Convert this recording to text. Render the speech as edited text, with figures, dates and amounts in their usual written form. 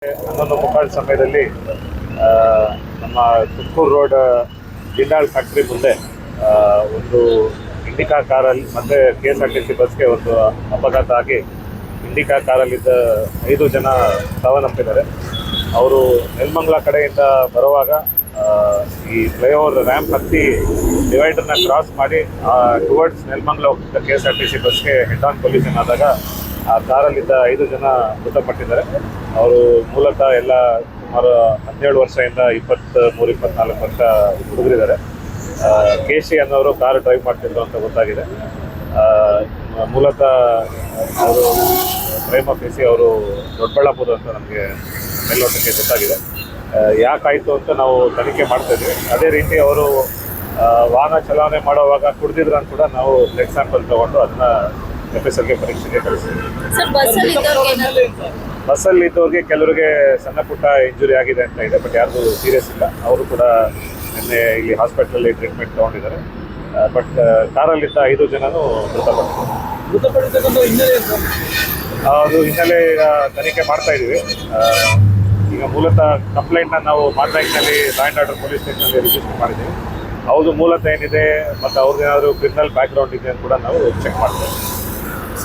11 ಸಮಯದಲ್ಲಿ ನಮ್ಮ Tumakuru road Jindal factory ಮುಂದೆ ಒಂದು ಇಂಡಿಕಾ ಕಾರಲ್ಲಿ ಮತ್ತು KSRTC ಬಸ್ಗೆ ಒಂದು ಅಪಘಾತ ಆಗಿ ಇಂಡಿಕಾ ಕಾರಲ್ಲಿದ್ದ 5 ಜನ ಸಾವನ್ನಪ್ಪಿದ್ದಾರೆ. ಅವರು ನೆಲಮಂಗಲ ಕಡೆಯಿಂದ ಬರುವಾಗ ಈ ಫ್ಲೈಓವರ್ ರ್ಯಾಂಪ್ ಹತ್ತಿ ಡಿವೈಡರ್ನ ಕ್ರಾಸ್ ಮಾಡಿ ಟುವರ್ಡ್ಸ್ ನೆಲಮಂಗಲ ಹೋಗ್ತಿದ್ದ KSRTC ಬಸ್ಗೆ ಹೆಡ್ ಆನ್ ಕೊಲಿಷನ್ ಆದಾಗ ಆ ಕಾರಲ್ಲಿದ್ದ 5 ಜನ ಮೃತಪಟ್ಟಿದ್ದಾರೆ. ಅವರು ಮೂಲತಃ ಎಲ್ಲ ಸುಮಾರು 17 ವರ್ಷದಿಂದ 23-24 ವರ್ಷ ಹುಡುಗರಿದ್ದಾರೆ. ಕೇಶಿ ಅನ್ನೋರು ಕಾರ್ ಡ್ರೈವ್ ಮಾಡ್ತಿದ್ರು ಅಂತ ಗೊತ್ತಾಗಿದೆ. ಮೂಲತಃ ಅವರು ಪ್ರೇಮ ಕೇಸಿ ಅವರು ದೊಡ್ಡಬಳ್ಳಾಪುರ ಅಂತ ನಮಗೆ ಮೇಲ್ನೋಟಕ್ಕೆ ಗೊತ್ತಾಗಿದೆ. ಯಾಕಾಯಿತು ಅಂತ ನಾವು ತನಿಖೆ ಮಾಡ್ತಾ ಇದ್ವಿ. ಅದೇ ರೀತಿ ಅವರು ವಾಹನ ಚಲಾವಣೆ ಮಾಡುವಾಗ ಕುಡಿದಿದ್ರು ಅಂತ ಕೂಡ ನಾವು ಬ್ಲಡ್ ಸ್ಯಾಂಪಲ್ ತಗೊಂಡು ಅದನ್ನ FSLಗೆ ಪರೀಕ್ಷೆಗೆ ಕಳಿಸಿದ್ವಿ. ಬಸ್ಸಲ್ಲಿ ಇದ್ದವ್ರಿಗೆ ಕೆಲವರಿಗೆ ಸಣ್ಣ ಪುಟ್ಟ ಇಂಜುರಿ ಆಗಿದೆ ಅಂತ ಇದೆ, ಬಟ್ ಯಾರಿಗೂ ಸೀರಿಯಸ್ ಇಲ್ಲ. ಅವರು ಕೂಡ ನಿನ್ನೆ ಇಲ್ಲಿ ಹಾಸ್ಪಿಟಲಲ್ಲಿ ಟ್ರೀಟ್ಮೆಂಟ್ ತಗೊಂಡಿದ್ದಾರೆ. ಬಟ್ ಕಾರಲ್ಲಿದ್ದ 5 ಜನನು ಮೃತಪಟ್ಟಿದ್ದಾರೆ. ಅದು ಹಿನ್ನೆಲೆ ಈಗ ತನಿಖೆ ಮಾಡ್ತಾ ಇದ್ದೀವಿ. ಈಗ ಮೂಲತಃ ಕಂಪ್ಲೇಂಟ್ನ ನಾವು ಮಾರ್ನಾಯ್ಕ್ನಲ್ಲಿ ಲಾ ಆ್ಯಂಡ್ ಆರ್ಡರ್ ಪೊಲೀಸ್ ಸ್ಟೇಷನಲ್ಲಿ ರಿಜಿಸ್ಟರ್ ಮಾಡಿದ್ದೀವಿ. ಹೌದು ಮೂಲತಃ ಏನಿದೆ ಮತ್ತು ಅವ್ರದ್ದೇನಾದರೂ ಕ್ರಿಮಿನಲ್ ಬ್ಯಾಕ್ಗ್ರೌಂಡ್ ಇದೆ ಅಂತ ಕೂಡ ನಾವು ಚೆಕ್ ಮಾಡ್ತೇವೆ.